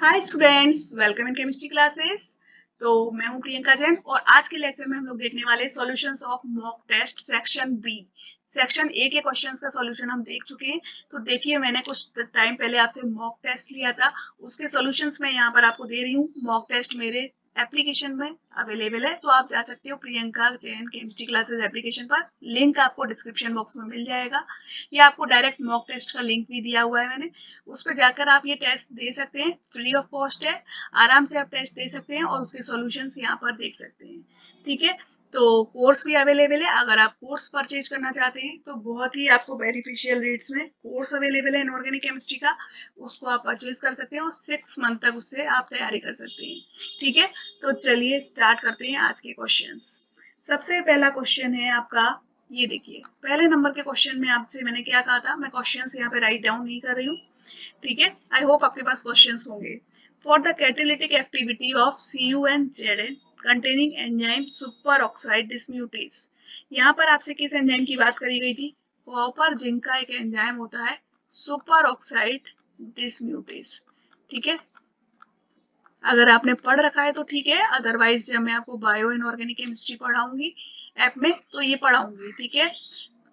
Hi students, welcome in chemistry classes. तो मैं हूं प्रियंका जैन और आज के लेक्चर में हम लोग देखने वाले solutions of mock test section B. Section A के क्वेश्चंस का सॉल्यूशन हम देख चुके हैं। तो देखिए, मैंने कुछ टाइम पहले आपसे मॉक टेस्ट लिया था, उसके सॉल्यूशंस मैं यहाँ पर आपको दे रही हूँ। मॉक टेस्ट मेरे एप्लीकेशन में अवेलेबल है, तो आप जा सकते हो Priyanka Jain chemistry classes application पर। लिंक आपको डिस्क्रिप्शन बॉक्स में मिल जाएगा, या आपको डायरेक्ट मॉक टेस्ट का लिंक भी दिया हुआ है मैंने। उस पर जाकर आप ये टेस्ट दे सकते हैं, फ्री ऑफ कॉस्ट है। आराम से आप टेस्ट दे सकते हैं और उसके सॉल्यूशंस यहाँ पर देख सकते हैं। ठीक है, तो कोर्स भी अवेलेबल है। अगर आप कोर्स परचेज करना चाहते हैं तो बहुत ही आपको बेनिफिशियल रेट्स में कोर्स अवेलेबल है इनऑर्गेनिक केमिस्ट्री का, उसको आप परचेज कर सकते हैं और 6 मंथ तक उससे आप तैयारी कर सकते हैं। ठीक है, तो चलिए स्टार्ट करते हैं आज के क्वेश्चंस। सबसे पहला क्वेश्चन है आपका, ये देखिए पहले नंबर के क्वेश्चन में आपसे मैंने क्या कहा था, मैं क्वेश्चंस यहाँ पे राइट डाउन नहीं कर रही हूँ। ठीक है, आई होप आपके पास क्वेश्चंस होंगे। For the catalytic activity of CuN containing enzyme super oxide dismutase. यहाँ पर आपसे किस एंजाइम की बात करी गई थी? कॉपर जिंक का एक एंजाइम होता है सुपर ऑक्साइड डिसम्यूटेज। ठीक है, अगर आपने पढ़ रखा है तो ठीक है, अदरवाइज जब मैं आपको बायो इनऑर्गेनिक केमिस्ट्री पढ़ाऊंगी ऐप में तो ये पढ़ाऊंगी। ठीक है,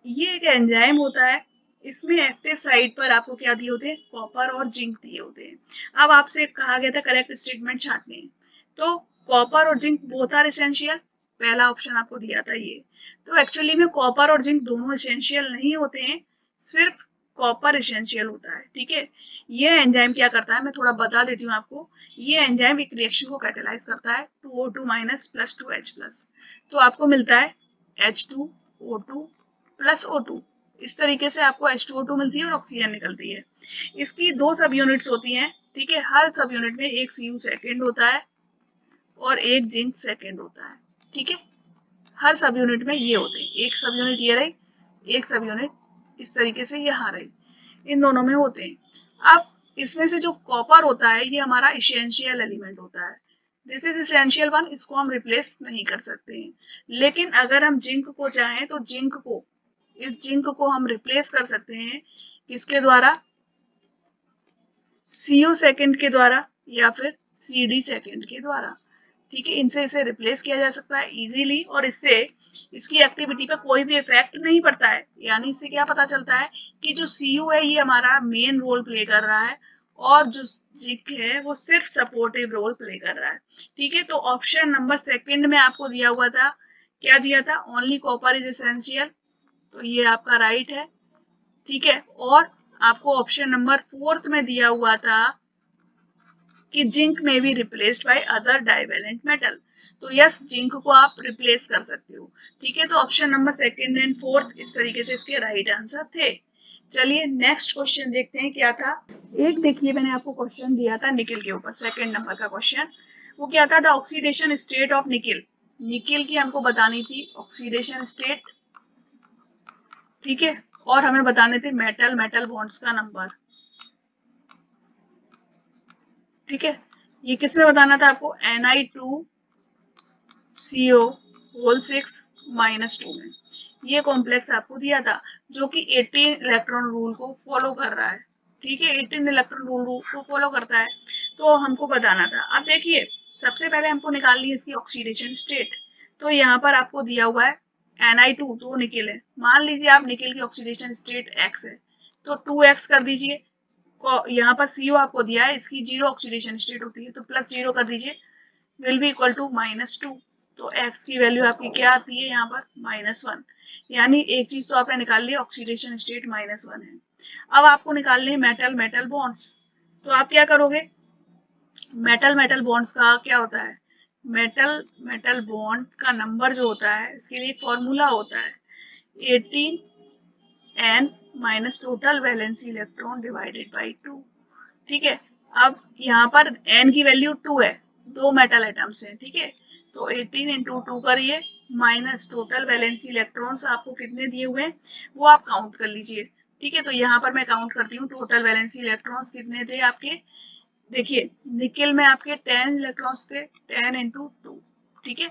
ये एक एंजाइम होता है, इसमें एक्टिव साइट पर आपको क्या दिए होते हैं? कॉपर और जिंक दिए होते हैं। अब आपसे कहा गया था करेक्ट स्टेटमेंट छांटने, तो कॉपर और जिंक बोथ आर एसेंशियल, पहला ऑप्शन आपको दिया था ये। तो एक्चुअली में कॉपर और जिंक दोनों एसेंशियल नहीं होते हैं, सिर्फ कॉपर एसेंशियल होता है। ठीक है, ये एंजाइम क्या करता है मैं थोड़ा बता देती हूँ आपको। ये एंजाइम एक रिएक्शन को कैटेलाइज करता है 2O2 minus plus 2H plus, तो आपको मिलता है H2O2 प्लस O2। इस तरीके से आपको H2O2 मिलती है और ऑक्सीजन निकलती है। इसकी दो सब यूनिट्स होती हैं। ठीक है, हर सब यूनिट में एक Cu सेकेंड होता है और एक जिंक सेकेंड होता है। ठीक है, हर सब यूनिट में ये होते हैं, एक सब यूनिट ये रही, एक सब यूनिट इस तरीके से यहाँ रही, इन दोनों में होते हैं। अब इसमें से जो कॉपर होता है ये हमारा इसेंशियल एलिमेंट होता है, दिस इज इसेंशियल वन, इसको हम रिप्लेस नहीं कर सकते हैं। लेकिन अगर हम जिंक को चाहें तो इस जिंक को हम रिप्लेस कर सकते हैं, किसके द्वारा? Cu सेकेंड के द्वारा या फिर Cd सेकेंड के द्वारा। ठीक है, इनसे इसे रिप्लेस किया जा सकता है इजीली, और इससे इसकी एक्टिविटी पर कोई भी इफेक्ट नहीं पड़ता है। यानी इससे क्या पता चलता है कि जो Cu है ये हमारा मेन रोल प्ले कर रहा है और जो जिंक है वो सिर्फ सपोर्टिव रोल प्ले कर रहा है। ठीक है, तो ऑप्शन नंबर सेकंड में आपको दिया हुआ था, क्या दिया था? ओनली कॉपर इज एसेंशियल, तो ये आपका राइट है। ठीक है, और आपको ऑप्शन नंबर फोर्थ में दिया हुआ था कि जिंक में be replaced by other divalent metal, तो यस जिंक को आप रिप्लेस कर सकते हो। ठीक है, तो option number second and fourth इस तरीके से इसके राइट आंसर थे। चलिए नेक्स्ट क्वेश्चन देखते हैं क्या था। एक देखिए मैंने आपको क्वेश्चन दिया था निकिल के ऊपर, सेकंड नंबर का क्वेश्चन। वो क्या था? The oxidation state of nickel. Nickel की हमको बतानी थी ऑक्सीडेशन स्टेट। ठीक है, और हमें बताने थे मेटल मेटल बॉन्ड्स का नंबर। ठीक है, ये किसमें बताना था आपको? Ni2CO होल 6 माइनस 2 में। ये कॉम्प्लेक्स आपको दिया था जो कि 18 इलेक्ट्रॉन रूल को फॉलो कर रहा है। ठीक है, 18 इलेक्ट्रॉन रूल को फॉलो करता है, तो हमको बताना था। अब देखिए, सबसे पहले हमको निकालनी है इसकी ऑक्सीडेशन स्टेट। तो यहाँ पर आपको दिया हुआ है Ni2, तो निकिल है। मान लीजिए आप निकिल की ऑक्सीडेशन स्टेट X है, तो 2X कर दीजिए। यहाँ पर CO आपको दिया है, इसकी जीरो ऑक्सीडेशन स्टेट होती है, तो प्लस जीरो कर दीजिए, विल बी इक्वल टू -2। तो x की वैल्यू आपकी क्या आती है यहाँ पर? -1। यानी एक चीज तो आपने निकाल ली, ऑक्सीडेशन स्टेट -1 है। अब आपको निकालने मेटल मेटल बॉन्ड्स, तो आप क्या करोगे? मेटल मेटल बॉन्ड्स का क्या होता है? मेटल मेटल बॉन्ड का नंबर जो होता है इसके लिए फॉर्मूला होता है 18n minus total valency electron divided by 2। ठीक है, अब यहाँ पर n की वैल्यू 2 है, दो मेटल एटम्स हैं। ठीक है, तो 18 इंटू 2 करिए, माइनस टोटल वैलेंसी इलेक्ट्रॉन्स आपको कितने दिए हुए हैं वो आप काउंट कर लीजिए। ठीक है, तो यहाँ पर मैं काउंट करती हूँ टोटल वैलेंसी इलेक्ट्रॉन्स कितने थे आपके। देखिए, निकिल में आपके 10 इलेक्ट्रॉन्स थे, 10 इंटू 2। ठीक है,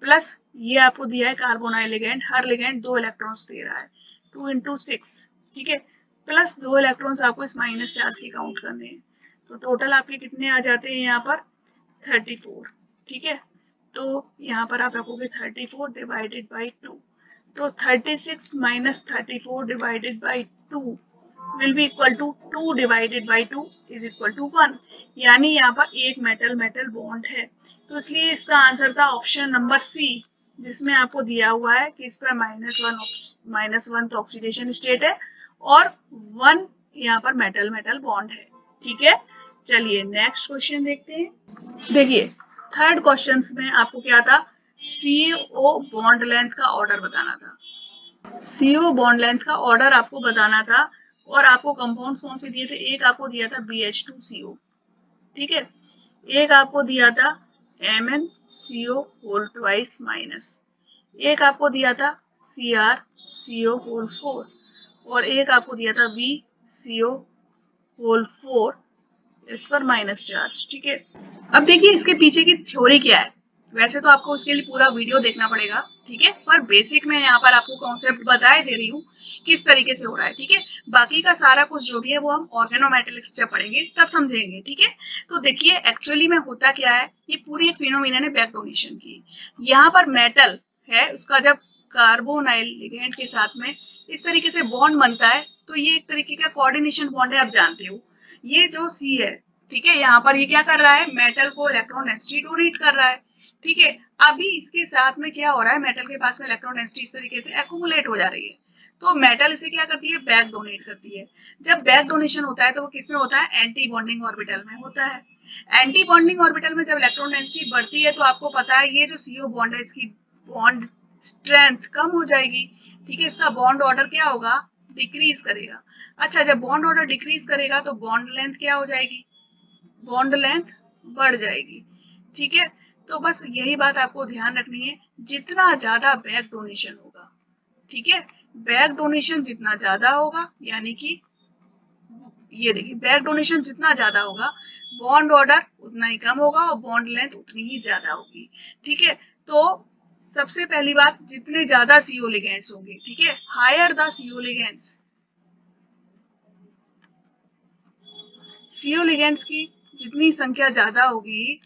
प्लस ये आपको दिया है carbonyl ligand, her ligand 2 electrons they रहा है, 2 इंटू 6। ठीक है, प्लस 2 इलेक्ट्रॉन्स आपको इस माइनस चार्ज की काउंट करने हैं, तो टोटल आपके कितने आ जाते हैं यहाँ पर 34। ठीक है, तो यहाँ पर आप रखोगे 34 डिवाइडेड बाई 2, तो 36 minus 34 divided by 2 will be equal to 2 divided by 2 is equal to 1, यानी यहाँ पर एक मेटल मेटल बॉन्ड है। तो इसलिए इसका आंसर था ऑप्शन नंबर सी, जिसमें आपको दिया हुआ है कि इस पर -1 तो ऑक्सीडेशन स्टेट है और 1 यहाँ पर मेटल मेटल बॉन्ड है। ठीक है, चलिए नेक्स्ट क्वेश्चन देखते हैं। देखिए थर्ड क्वेश्चन में आपको क्या था, CO बॉन्ड लेंथ का ऑर्डर बताना था। CO बॉन्ड लेंथ का ऑर्डर आपको बताना था और आपको कंपाउंड्स कौन से दिए थे, एक आपको दिया था BH2CO, ठीक है, एक आपको दिया था MnCO होल ट्वाइस माइनस, एक आपको दिया था CrCO होल 4 और एक आपको दिया था VCO होल 4 इस पर माइनस चार्ज। ठीक है, अब देखिए इसके पीछे की थ्योरी क्या है। वैसे तो आपको इसके लिए पूरा वीडियो देखना पड़ेगा, ठीक है, पर बेसिक में यहाँ पर आपको कॉन्सेप्ट बताए दे रही हूँ किस तरीके से हो रहा है। ठीक है, बाकी का सारा कुछ जो भी है वो हम ऑर्गेनोमेटेलिक्स जब पढ़ेंगे तब समझेंगे। ठीक है, तो देखिए एक्चुअली में होता क्या है, ये पूरी एक फिनोमिना है बैक डोनेशन की। यहाँ पर मेटल है, उसका जब कार्बोनाइल लिगेंड के साथ में इस तरीके से बॉन्ड बनता है तो ये एक तरीके का कोऑर्डिनेशन बॉन्ड है, आप जानते हो। ये जो C है, ठीक है, यहाँ पर ये क्या कर रहा है, मेटल को इलेक्ट्रॉन डेंसिटी डोनेट कर रहा है। ठीक है, अभी इसके साथ में क्या हो रहा है, मेटल के पास में इलेक्ट्रॉन डेंसिटी इस तरीके से एक्यूमुलेट हो जा रही है, तो मेटल इसे क्या करती है, बैक डोनेट करती है। जब बैक डोनेशन होता है तो वो किसमें होता है, एंटी बॉन्डिंग ऑर्बिटल में होता है। एंटी बॉन्डिंग ऑर्बिटल में जब इलेक्ट्रॉन डेंसिटी बढ़ती है तो आपको पता है ये जो CO बॉन्ड है इसकी बॉन्ड स्ट्रेंथ कम हो जाएगी। ठीक है, इसका बॉन्ड ऑर्डर क्या होगा, डिक्रीज करेगा। अच्छा, जब बॉन्ड ऑर्डर डिक्रीज करेगा तो बॉन्ड लेंथ क्या हो जाएगी, बॉन्ड लेंथ बढ़ जाएगी। ठीक है, तो बस यही बात आपको ध्यान रखनी है, जितना ज्यादा बैक डोनेशन होगा, ठीक है, बैक डोनेशन जितना ज्यादा होगा, यानी कि ये देखिए बैक डोनेशन जितना ज्यादा होगा बॉन्ड ऑर्डर उतना ही कम होगा और बॉन्ड लेंथ उतनी ही ज्यादा होगी। ठीक है, तो सबसे पहली बात, जितने ज्यादा CO लिगेंड्स होंगे, ठीक है, higher the CO ligands, CO ligands की जितनी संख्या ज्यादा होगी,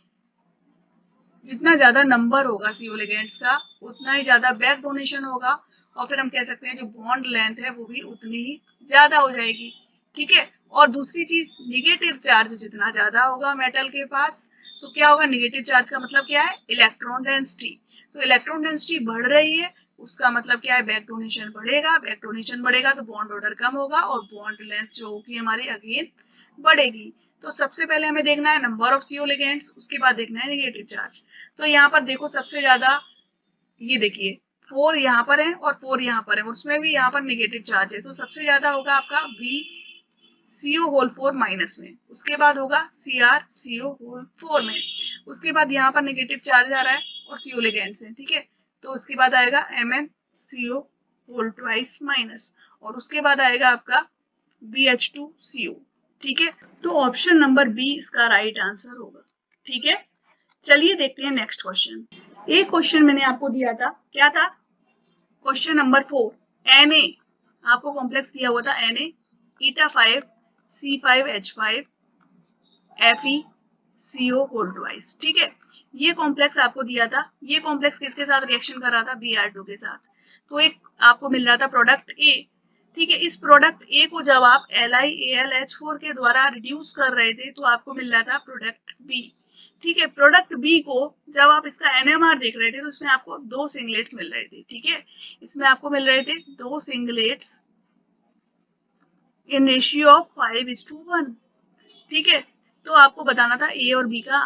जितना ज्यादा नंबर होगा CO लिगेंड्स का उतना ही ज्यादा बैक डोनेशन होगा और फिर हम कह सकते हैं जो बॉन्ड लेंथ है वो भी उतनी ही ज्यादा हो जाएगी। ठीक है, और दूसरी चीज, निगेटिव चार्ज जितना ज्यादा होगा मेटल के पास तो क्या होगा, निगेटिव चार्ज का मतलब क्या है, इलेक्ट्रॉन डेंसिटी। तो इलेक्ट्रॉन डेंसिटी बढ़ रही है उसका मतलब क्या है, बैक डोनेशन बढ़ेगा, बैक डोनेशन बढ़ेगा तो बॉन्ड ऑर्डर कम होगा और बॉन्ड लेंथ जो होगी हमारी अगेन बढ़ेगी। तो सबसे पहले हमें देखना है नंबर ऑफ CO लिगेंड्स, उसके बाद देखना है निगेटिव चार्ज। तो यहाँ पर देखो सबसे ज्यादा, ये देखिए 4 यहाँ पर है और 4 यहाँ पर है, उसमें भी यहाँ पर निगेटिव चार्ज है, तो सबसे ज्यादा होगा आपका VCO होल 4 माइनस में, उसके बाद होगा CrCO होल 4 में, उसके बाद यहाँ पर निगेटिव चार्ज आ रहा है और CO लिगेंड्स है। ठीक है, तो उसके बाद आएगा MnCO होल ट्वाइस माइनस और उसके बाद आएगा आपका BH2CO। ठीक है, तो ऑप्शन नंबर बी इसका राइट आंसर होगा। ठीक है, चलिए देखते हैं नेक्स्ट क्वेश्चन। एक क्वेश्चन मैंने आपको दिया था, क्या था, क्वेश्चन नंबर 4, Na आपको कॉम्प्लेक्स दिया हुआ था Na eta 5 C5H5 FeCO whole twice. ठीक है, ये कॉम्प्लेक्स आपको दिया था, ये कॉम्प्लेक्स किसके साथ रिएक्शन कर रहा था, Br2 के साथ, तो एक आपको मिल रहा था प्रोडक्ट A। ठीक है, इस प्रोडक्ट A को जब आप LiAlH4 के द्वारा रिड्यूस कर रहे थे तो आपको मिल रहा था प्रोडक्ट B। ठीक है, प्रोडक्ट B को जब आप इसका NMR देख रहे थे तो इसमें आपको 2 सिंगलेट्स मिल रहे थे। ठीक है, इसमें आपको मिल रहे थे 2 सिंगलेट्स इन रेशियो ऑफ 5:1। ठीक है, तो आपको बताना था A और B का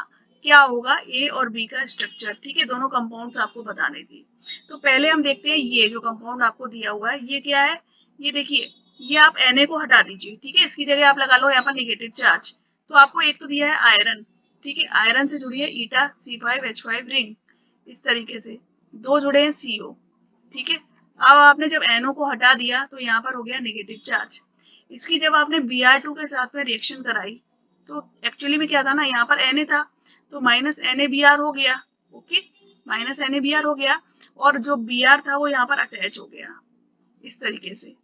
क्या होगा, A और B का स्ट्रक्चर। ठीक है, दोनों कंपाउंड्स आपको बताने थे। तो पहले हम देखते हैं ये जो कंपाउंड आपको दिया हुआ है ये क्या है, ये देखिए, ये आप Na को हटा दीजिए। ठीक है, इसकी जगह आप लगा लो यहाँ पर निगेटिव चार्ज। तो आपको एक तो दिया है आयरन, ठीक है, आयरन से जुड़ी है ईटा C5H5 रिंग, इस तरीके से 2 जुड़े हैं CO। ठीक है, अब आपने जब NO को हटा दिया तो यहाँ पर हो गया निगेटिव चार्ज। इसकी जब आपने Br2 के साथ में रिएक्शन कराई तो एक्चुअली में क्या था ना, यहाँ पर Na था तो माइनस NaBr हो गया। ओके, माइनस NaBr हो गया और जो Br था वो यहाँ पर अटैच हो गया इस तरीके से।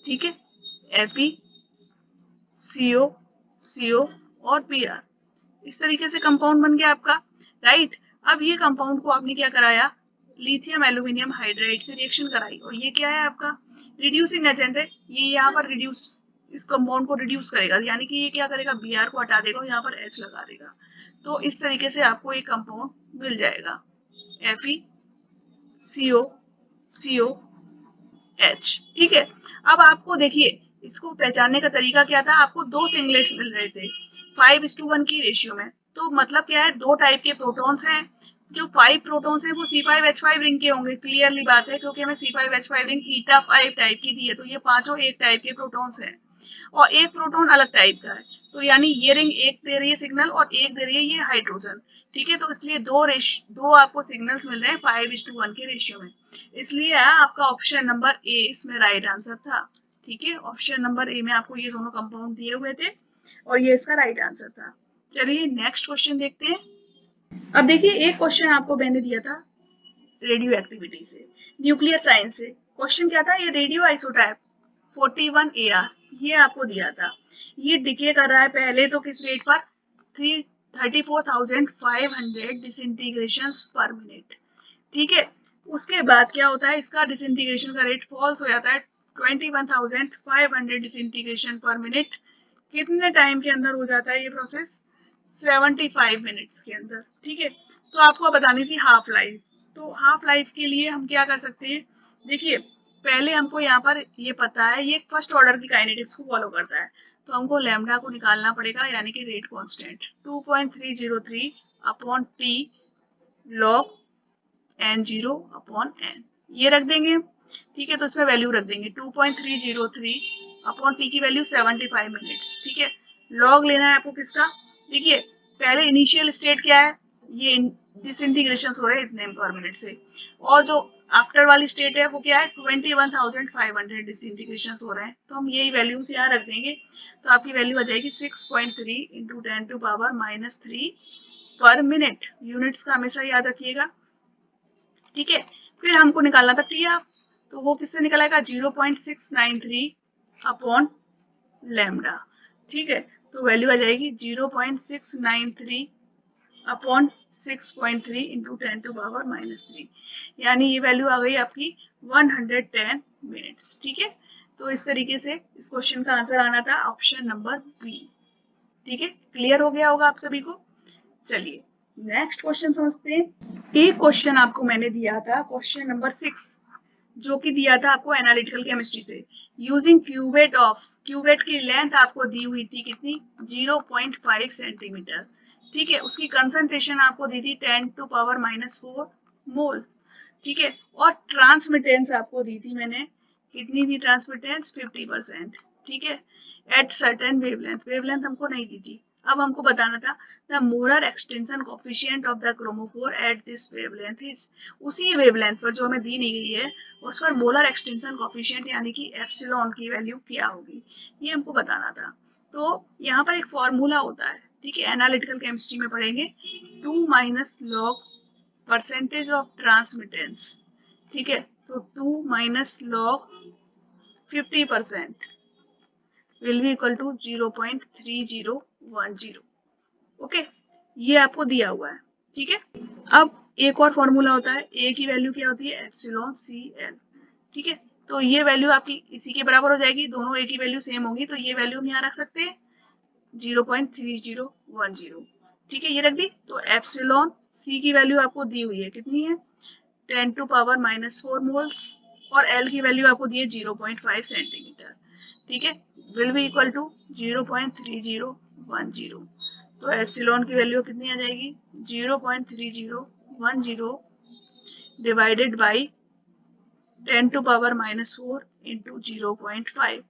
ठीक है, FeCO CO और Br। इस तरीके से कंपाउंड बन गया आपका, राइट। अब ये कंपाउंड को आपने क्या कराया, लिथियम एल्यूमिनियम हाइड्राइड से रिएक्शन कराई, और ये क्या है आपका रिड्यूसिंग एजेंट है। ये यहाँ पर रिड्यूस, इस कंपाउंड को रिड्यूस करेगा, यानी कि ये क्या करेगा, Br को हटा देगा और यहाँ पर H लगा देगा। तो इस तरीके से आपको एक कंपाउंड मिल जाएगा FeCO COH। ठीक है। अब आपको देखिए इसको पहचानने का तरीका क्या था, आपको दो सिंगलेट्स मिल रहे थे 5:1 की रेशियो में। तो मतलब क्या है, दो टाइप के प्रोटॉन्स हैं। जो 5 प्रोटॉन्स हैं वो C5H5 रिंग के होंगे, क्लियरली बात है, क्योंकि हमें C5H5 रिंग ईटा 5 टाइप की दी है, तो ये पांचों एक टाइप के प्रोटॉन्स हैं। और एक प्रोटॉन अलग टाइप का है, तो यानी ये रिंग एक दे रही है सिग्नल और एक दे रही है ये हाइड्रोजन। ठीक है, तो इसलिए दो आपको सिग्नल्स मिल रहे हैं 5:1 के रेशियो में। इसलिए आपका ऑप्शन नंबर ए इसमें राइट आंसर था। ठीक है, ऑप्शन नंबर ए में आपको ये दोनों कंपाउंड दिए हुए थे और ये इसका राइट आंसर था। चलिए नेक्स्ट क्वेश्चन देखते हैं। अब देखिए एक क्वेश्चन आपको मैंने दिया था रेडियो एक्टिविटी से, न्यूक्लियर साइंस से। क्वेश्चन क्या था, ये रेडियो आइसोटोप 41 AR ये आपको दिया था। ये डिके कर रहा है पहले तो किस रेट पर, 34,500 डिसइंटीग्रेशन पर मिनट। ठीक है, उसके बाद क्या होता है, इसका डिसइंटीग्रेशन का रेट फॉल्स हो जाता है 21,500 डिसइंटीग्रेशन पर मिनट। कितने टाइम के अंदर हो जाता है ये प्रोसेस, 75 मिनट्स के अंदर। ठीक है, तो आपको बतानी थी हाफ लाइफ। तो हाफ लाइफ के लिए हम क्या कर सकते हैं, देखिए पहले हमको यहाँ पर ये पता है ये फर्स्ट ऑर्डर की काइनेटिक्स को फॉलो करता है, तो हमको लैम्डा को निकालना पड़ेगा, यानी कि rate constant 2.303 upon T log n0 upon n, ये रख देंगे। ठीक है, तो इसमें वैल्यू रख देंगे 2.303 अपॉन टी की वैल्यू 75 मिनट्स। ठीक है, लॉग लेना है आपको किसका, देखिए पहले इनिशियल स्टेट क्या है, ये डिसइंटीग्रेशन हो रहे हैं इतने पर मिनट से, और जो आफ्टर वाली स्टेट है वो क्या है 21,500 डिसइंटीग्रेशन हो रहे हैं, तो हम यही वैल्यूज यहाँ रख देंगे। तो आपकी वैल्यू आ जाएगी 6.3 इंटू 10⁻³ पर मिनट। यूनिट्स का हमेशा याद रखिएगा। ठीक है, फिर हमको निकालना था टी ऑफ, तो वो किससे निकलेगा 0.693 अपॉन लैम्डा। ठीक है, तो वैल्यू आ जाएगी 0.693 अपॉन 6.3 इंटू 10⁻³ यानी ये वैल्यू आ गई आपकी 110 मिनट्स। ठीक है, तो इस तरीके से इस क्वेश्चन का आंसर आना था ऑप्शन नंबर बी। ठीक है, क्लियर हो गया होगा आप सभी को। चलिए नेक्स्ट क्वेश्चन समझते हैं। एक क्वेश्चन आपको मैंने दिया था क्वेश्चन नंबर 6, जो कि दिया था आपको एनालिटिकल केमिस्ट्री से। यूजिंग क्यूवेट की लेंथ आपको दी हुई थी कितनी, 0.5 सेंटीमीटर। ठीक है, उसकी कंसंट्रेशन आपको दी थी 10⁻⁻⁴ मोल। ठीक है, और ट्रांसमिटेंस आपको दी थी मैंने, कितनी थी ट्रांसमिटेंस 50%। ठीक है, एट सर्टेन वेवलेंथ हमको नहीं दी थी। अब हमको बताना था the molar extension coefficient of the chromophore at this wavelength is, उसी वेवलेंथ पर जो हमें दी नहीं गई है उस पर मोलर एक्सटेंशन कोफिशिएंट यानी कि एप्सिलॉन की वैल्यू क्या होगी, ये हमको बताना था। तो यहाँ पर एक फॉर्मूला होता है, ठीक है, एनालिटिकल केमिस्ट्री में पढ़ेंगे, 2 - log परसेंटेज ऑफ ट्रांसमिटेंस। ठीक है, तो 2 - log 50% will be equal to 0.3010। Okay, ये आपको दिया हुआ है। ठीक है, अब एक और फॉर्मूला होता है, ए की वैल्यू क्या होती है एप्सिलॉन CL। ठीक है, तो ये वैल्यू आपकी इसी के बराबर हो जाएगी, दोनों ए की वैल्यू सेम होगी, तो ये वैल्यू हम यहाँ रख सकते हैं 0.3010। ठीक है, ये रख दी। तो एप्सिलॉन C की वैल्यू आपको दी हुई है कितनी है 10⁻⁻⁴ मोल्स, और L की वैल्यू आपको दी है 0.5 सेंटीमीटर। ठीक है, विल बी इक्वल टू 0.3010। तो एप्सिलॉन की वैल्यू कितनी आ जाएगी 0.3010 divided by 10⁻⁻⁴ into 0.5,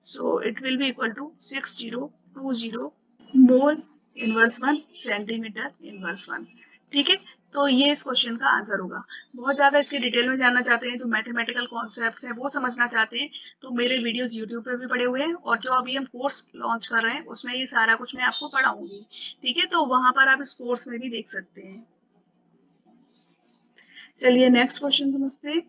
so it will be equal to 6020 mole inverse 1 centimetre inverse 1। ठीक है, तो ये इस क्वेश्चन का आंसर होगा। बहुत ज्यादा इसके डिटेल में जानना चाहते हैं, तो मैथमेटिकल कॉन्सेप्ट्स हैं वो समझना चाहते हैं, तो मेरे वीडियोस यूट्यूब पे भी पड़े हुए हैं, और जो अभी हम कोर्स लॉन्च कर रहे हैं उसमें ये सारा कुछ मैं आपको पढ़ाऊंगी। ठीक है, तो वहां पर आप इस कोर्स में भी देख सकते हैं। चलिए नेक्स्ट क्वेश्चन समझते हैं।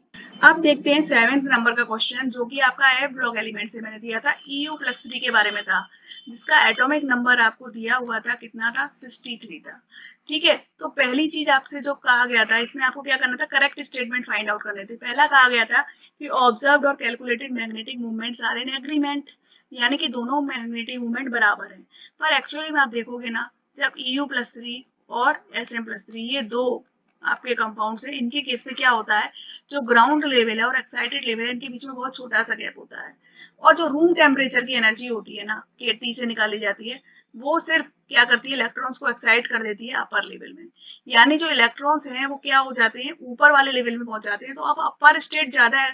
अब देखते हैं 7th नंबर का क्वेश्चन, जो कि आपका एफ ब्लॉक एलिमेंट से मैंने दिया था, EU+3 के बारे में था, जिसका एटॉमिक नंबर आपको दिया हुआ था, कितना था, 63 था। ठीक है, तो पहली चीज आपसे जो कहा गया था, इसमें आपको क्या करना था, करेक्ट स्टेटमेंट फाइंड आउट करने थे। पहला कहा गया था कि ऑब्जर्व्ड और calculated magnetic movements are in agreement, यानी कि दोनों मैग्नेटिक मूवमेंट बराबर है। पर एक्चुअली में आप देखोगे ना, जब EU+3 और SM+3 ये दो आपके कंपाउंड से, इनके केस में क्या होता है, जो ग्राउंड लेवल है और एक्साइटेड लेवल है, इनके बीच में बहुत छोटा सा गैप होता है। और जो रूम टेम्परेचर की एनर्जी होती है ना, KT से निकाली जाती है, वो सिर्फ क्या करती है, इलेक्ट्रॉन्स को एक्साइट कर देती है अपर लेवल में। यानी जो इलेक्ट्रॉन्स हैं वो क्या हो जाते हैं, ऊपर वाले लेवल में पहुंच जाते हैं। तो अब अपर स्टेट ज्यादा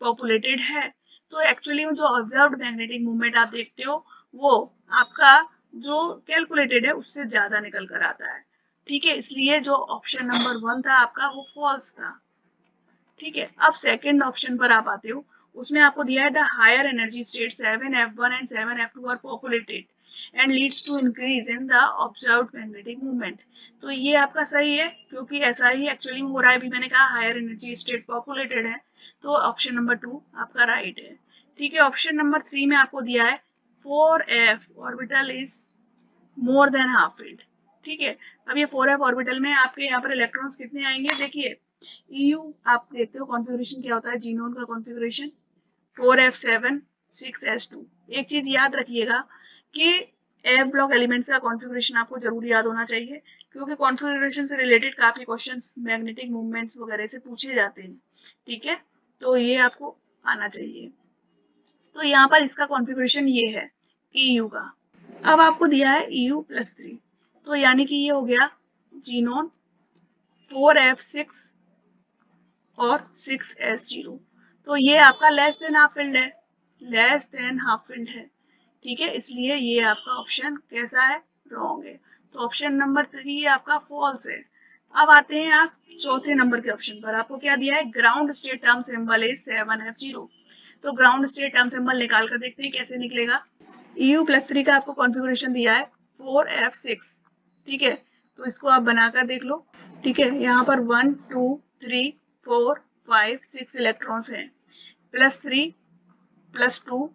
पॉपुलेटेड है, तो एक्चुअली में जो ऑब्जर्व्ड मैग्नेटिक मूवमेंट आप देखते हो, वो आपका जो कैलकुलेटेड है उससे ज्यादा निकल कर आता है। ठीक है, इसलिए जो ऑप्शन नंबर 1 था आपका, वो फॉल्स था। ठीक है, अब सेकंड ऑप्शन पर आप आते हो, उसमें आपको दिया है the higher energy state 7F1 and 7F2 are populated and leads to increase in the observed magnetic movement. तो ये आपका सही है, क्योंकि ऐसा ही एक्चुअली हो रहा है। अभी मैंने कहा हायर एनर्जी स्टेट पॉपुलेटेड है, तो ऑप्शन नंबर 2 आपका राइट है। ठीक है, ऑप्शन नंबर 3 में आपको दिया है 4F orbital is more than half field. ठीक है, अब ये 4F ऑर्बिटल में आपके यहाँ पर इलेक्ट्रॉन्स कितने आएंगे, देखिए EU आप देखते हो कॉन्फ़िगरेशन क्या होता है, जीनोन का कॉन्फ़िगरेशन 4F7 6S2। एक चीज याद रखिएगा कि एफ ब्लॉक एलिमेंट्स का कॉन्फ़िगरेशन आपको जरूर याद होना चाहिए, क्योंकि कॉन्फ़िगरेशन से रिलेटेड काफी क्वेश्चंस मैग्नेटिक मूवमेंट्स वगैरह से पूछे जाते हैं। ठीक है, तो ये आपको आना चाहिए। तो यहाँ पर इसका कॉन्फ़िगरेशन ये है EU का। अब आपको दिया है EU+3, तो यानी कि ये हो गया जीनोन 4F6 और 6S0। तो ये आपका लेस देन हाफ फिल्ड है, लेस देन हाफ फिल्ड है। ठीक है, इसलिए ये आपका ऑप्शन कैसा है, रॉन्ग है। तो ऑप्शन नंबर 3 आपका फॉल्स है। अब आते हैं आप चौथे नंबर के ऑप्शन पर। आपको क्या दिया है, ground state term symbol is 7F0। तो ग्राउंड स्टेट टर्म सिंबल निकाल कर देखते हैं कैसे निकलेगा। EU+3 का आपको कॉन्फ़िगरेशन दिया है 4F6। ठीक है, तो इसको आप बनाकर देख लो। ठीक है, यहाँ पर 1 2 3 4 5 6 इलेक्ट्रॉन्स हैं, +3 +2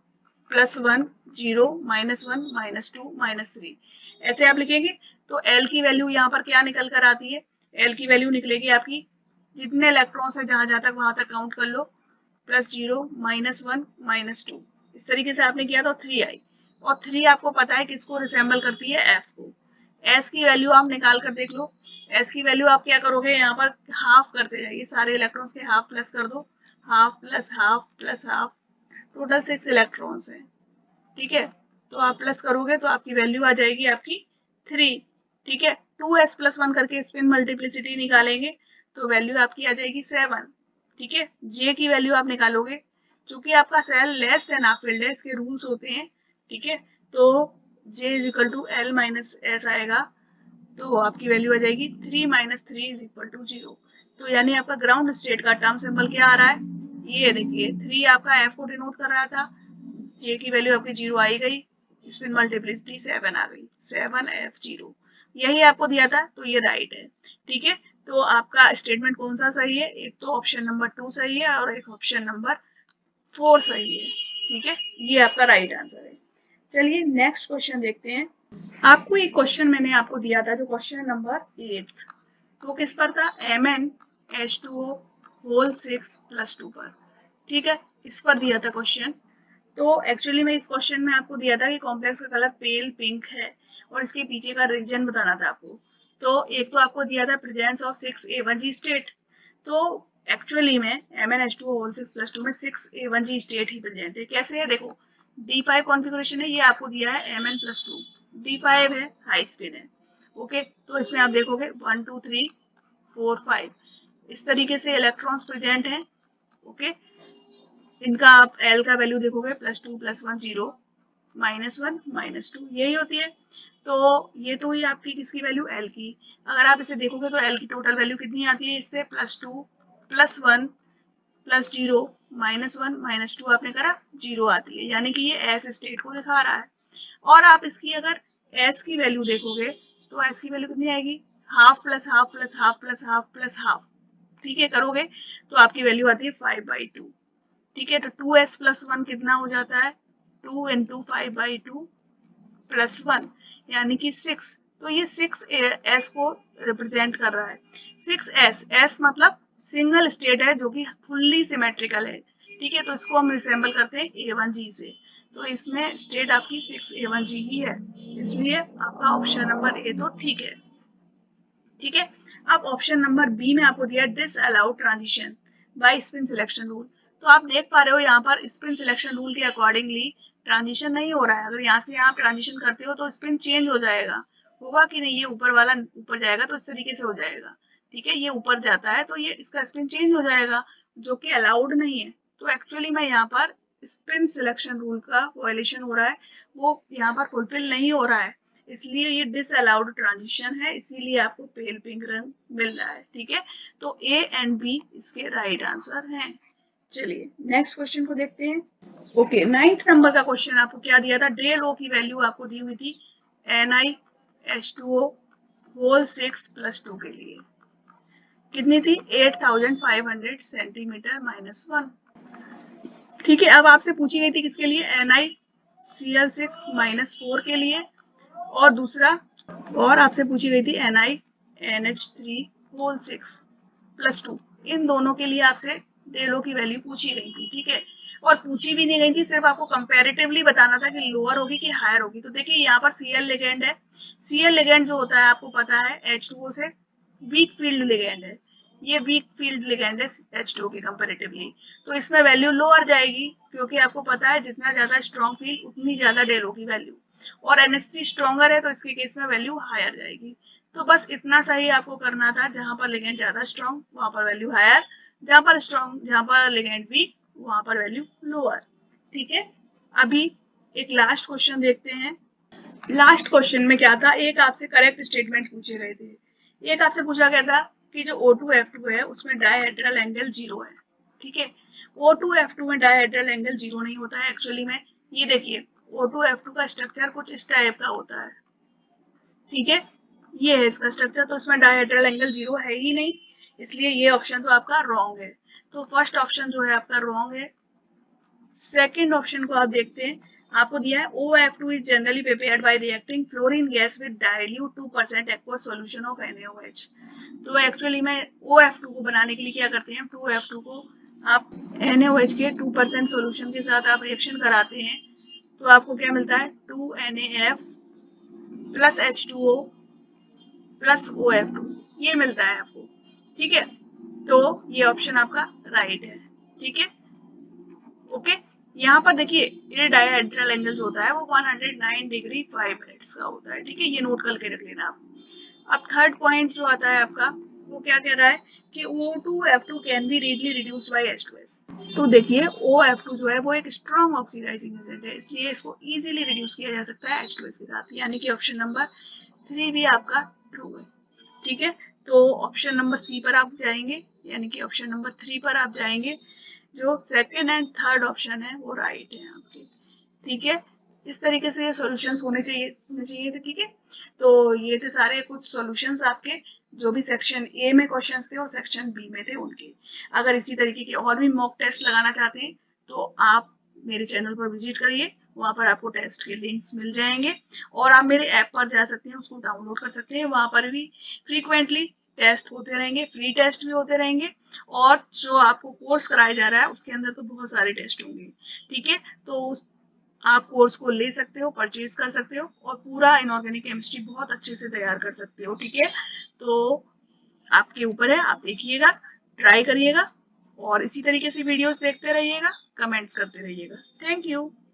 +1 0 -1 -2 -3, ऐसे आप लिखेंगे। तो L की वैल्यू यहाँ पर क्या निकल कर आती है, L की वैल्यू निकलेगी आपकी, जितने इलेक्ट्रॉन्स है जहां जहां तक वहां तक काउंट कर लो, +0 -1 -2, इस तरीके से आपने किया तो 3 आई। और 3 आपको पता है किसको रिसेंबल करती है, F को। S की वैल्यू आप निकाल कर देख लो। S की वैल्यू आप क्या करोगे, यहाँ पर हाफ करते जाइए, सारे इलेक्ट्रॉन्स के हाफ प्लस कर दो, half plus half plus half, total 6 electrons हैं। ठीक है, तो आप प्लस करोगे तो आपकी वैल्यू आ जाएगी आपकी 3। ठीक है, 2s+1 करके स्पिन मल्टीप्लिसिटी निकालेंगे तो वैल्यू आपकी आ जाएगी 7। ठीक है, J की वैल्यू आप निकालोगे, चूंकि आपका cell less than half filled है, इसके रूल्स होते हैं। ठीक है, तो J = L-S आएगा, तो आपकी वैल्यू आ जाएगी 3 - 3 = 0। तो यानी आपका ग्राउंड स्टेट का टर्म सिंबल क्या आ रहा है, ये देखिए 3 आपका F को डिनोट कर रहा था, J की वैल्यू आपकी 0 आई गई, स्पिन मल्टीप्लिसिटी 7 आ गई, 7F0 यही आपको दिया था, तो ये राइट है। ठीक है, तो आपका स्टेटमेंट कौन सा सही है, एक तो ऑप्शन नंबर 2 सही है और एक ऑप्शन नंबर 4 सही है। ठीक है, ये आपका राइट आंसर है। चलिए नेक्स्ट क्वेश्चन देखते हैं। आपको एक क्वेश्चन मैंने आपको दिया था, जो क्वेश्चन नंबर 8, वो किस पर था, MnH2O होल 6+2 पर। ठीक है, इस पर दिया था क्वेश्चन। तो एक्चुअली में इस क्वेश्चन में आपको दिया था कि कॉम्प्लेक्स का कलर पेल पिंक है और इसके पीछे का रीजन बताना था आपको। तो एक तो आपको दिया था प्रेजेंस ऑफ 6A1G स्टेट। तो एक्चुअली में MnH2O होल 6+2 में 6A1G स्टेट ही प्रेजेंट है। कैसे है, देखो D5 कॉन्फ़िगरेशन है, ये आपको दिया है Mn+2, D5 है, हाई स्पिन है। ओके, तो इसमें आप देखोगे 1 2 3 4 5 इस तरीके से इलेक्ट्रॉन्स प्रेजेंट हैं। ओके, इनका आप L का वैल्यू देखोगे +2 +1 0 -1 -2 यही होती है। तो ये तो हुई आपकी किसकी वैल्यू, L की। अगर आप इसे देखोगे तो L की टोटल वैल्यू कितनी आती है, इससे +2 +1 +0 -1 -2 आपने करा 0 आती है, यानी कि ये S स्टेट को दिखा रहा है। और आप इसकी अगर S की वैल्यू देखोगे तो S की वैल्यू कितनी आएगी, half plus half plus half plus half plus half. ठीक है, करोगे तो आपकी वैल्यू आती है 5/2। ठीक है, तो 2s + 1 कितना हो जाता है, 2 × 5/2 + 1 यानी कि 6। तो ये 6s को रिप्रेजेंट कर रहा है। 6s, s मतलब सिंगल स्टेट है जो कि फुल्ली सिमेट्रिकल है। ठीक है, तो इसको हम रिसेंबल करते हैं A1G से। तो इसमें स्टेट आपकी 6A1G ही है, इसलिए आपका ऑप्शन नंबर ए तो ठीक है। ठीक है, अब ऑप्शन नंबर बी में आपको दिया disallowed transition by spin selection rule. तो आप देख पा रहे हो यहाँ पर स्पिन सिलेक्शन रूल के अकॉर्डिंगली ट्रांजिशन नहीं हो रहा है। अगर यहाँ से यहाँ ट्रांजिशन करते हो तो स्पिन चेंज हो जाएगा, होगा कि नहीं, ये ऊपर वाला ऊपर जाएगा तो इस तरीके से हो जाएगा। ठीक है, ये ऊपर जाता है तो ये इसका स्पिन चेंज हो जाएगा, जो कि अलाउड नहीं है। तो एक्चुअली में यहाँ पर स्पिन सिलेक्शन रूल का वायलेशन हो रहा है, वो यहाँ पर फुलफिल नहीं हो रहा है, इसलिए ये डिसअलाउड ट्रांजिशन है, इसीलिए आपको पेल पिंक रंग मिल रहा है। ठीक है, तो ए एंड बी इसके राइट आंसर हैं। चलिए नेक्स्ट क्वेश्चन को देखते हैं। ओके, 9th नंबर का क्वेश्चन आपको क्या दिया था, डेल ओ की वैल्यू आपको दी हुई थी NiH2O होल 6 + 2 के लिए कितनी थी, 8500 सेंटीमीटर -1। ठीक है, अब आपसे पूछी गई थी किसके लिए, NiCl6 -4 के लिए, और दूसरा और आपसे पूछी गई थी NiNH3 होल 6 + 2। इन दोनों के लिए आपसे डेलो की वैल्यू पूछी गई थी। ठीक है, और पूछी भी नहीं गई थी, सिर्फ आपको कंपैरेटिवली बताना था कि लोअर होगी कि हायर होगी। तो देखिए यहाँ पर Cl लिगेंड है, Cl लिगेंड जो होता है आपको पता है H2O से वीक फील्ड लिगेंड है, ये वीक फील्ड लिगेंड है H2O के कंपैरेटिवली। तो इसमें वैल्यू लोअर जाएगी, क्योंकि आपको पता है जितना ज्यादा स्ट्रॉन्ग फील्ड उतनी ज्यादा डेलो की वैल्यू, और NH3 स्ट्रॉन्गर है तो इसके केस में वैल्यू हायर जाएगी। तो बस इतना सा ही आपको करना था, जहां पर लिगेंड ज्यादा स्ट्रॉन्ग वहां पर वैल्यू हायर, जहां पर लिगेंड वीक वहां पर वैल्यू लोअर। ठीक है, अभी एक लास्ट क्वेश्चन देखते हैं। लास्ट क्वेश्चन में क्या था, एक आपसे करेक्ट स्टेटमेंट पूछे गए थे। एक आपसे पूछा गया था कि जो O2F2 है उसमें डायहेड्रल एंगल 0 है। ठीक है, O2F2 में डायहेड्रल एंगल 0 नहीं होता है एक्चुअली में। ये देखिए O2F2 का स्ट्रक्चर कुछ इस टाइप का होता है। ठीक है, ये है इसका स्ट्रक्चर, तो इसमें डायहेड्रल एंगल 0 है ही नहीं, इसलिए ये ऑप्शन तो आपका रॉन्ग है। तो फर्स्ट ऑप्शन जो है आपका रॉन्ग है। सेकेंड ऑप्शन को आप देखते हैं, आपको दिया है OF2 is generally prepared by reacting fluorine gas with dilute 2% aqueous solution of NaOH। तो एक्चुअली में OF2 को बनाने के लिए क्या करते हैं, 2F2 को आप NaOH के 2% सोल्यूशन के साथ आप रिएक्शन कराते हैं, तो आपको क्या मिलता है, 2NaF + H2O + OF2, ये मिलता है आपको। ठीक है, तो ये ऑप्शन आपका राइट है। ठीक है, ओके, यहाँ पर देखिए ये डायहेड्रल एंगल जो होता है वो 109 डिग्री 5 मिनट्स का होता है। ठीक है, ये नोट करके रख लेना आप। अब थर्ड पॉइंट जो आता है आपका, वो क्या कह रहा है कि O2F2 can be readily reduced by H2S। तो देखिए OF2 जो है वो एक स्ट्रॉन्ग ऑक्सीडाइजिंग एजेंट है, इसलिए इसको इजीली रिड्यूस किया जा सकता है H2S के साथ, यानी कि ऑप्शन नंबर 3 भी आपका ट्रू है। ठीक है, तो ऑप्शन नंबर सी पर आप जाएंगे, यानी कि ऑप्शन नंबर 3 पर आप जाएंगे। जो सेकंड एंड थर्ड ऑप्शन है वो राइट है आपके। ठीक है, इस तरीके से ये सॉल्यूशंस होने चाहिए थे। ठीक है, तो ये थे सारे कुछ सॉल्यूशंस आपके, जो भी सेक्शन ए में क्वेश्चंस थे और सेक्शन बी में थे उनके। अगर इसी तरीके के और भी मॉक टेस्ट लगाना चाहते हैं तो आप मेरे चैनल पर विजिट करिए, वहां पर आपको टेस्ट के लिंक्स मिल जाएंगे, और आप मेरे ऐप पर जा सकते हैं, उसको डाउनलोड कर सकते हैं। वहां पर भी फ्रीक्वेंटली टेस्ट होते रहेंगे, फ्री टेस्ट भी होते रहेंगे, और जो आपको कोर्स कराया जा रहा है उसके अंदर तो बहुत सारे टेस्ट होंगे। ठीक है, तो आप कोर्स को ले सकते हो, परचेज कर सकते हो, और पूरा इनऑर्गेनिक केमिस्ट्री बहुत अच्छे से तैयार कर सकते हो। ठीक है, तो आपके ऊपर है, आप देखिएगा, ट्राई करिएगा, और इसी तरीके से वीडियोस देखते रहिएगा, कमेंट्स करते रहिएगा। Thank you.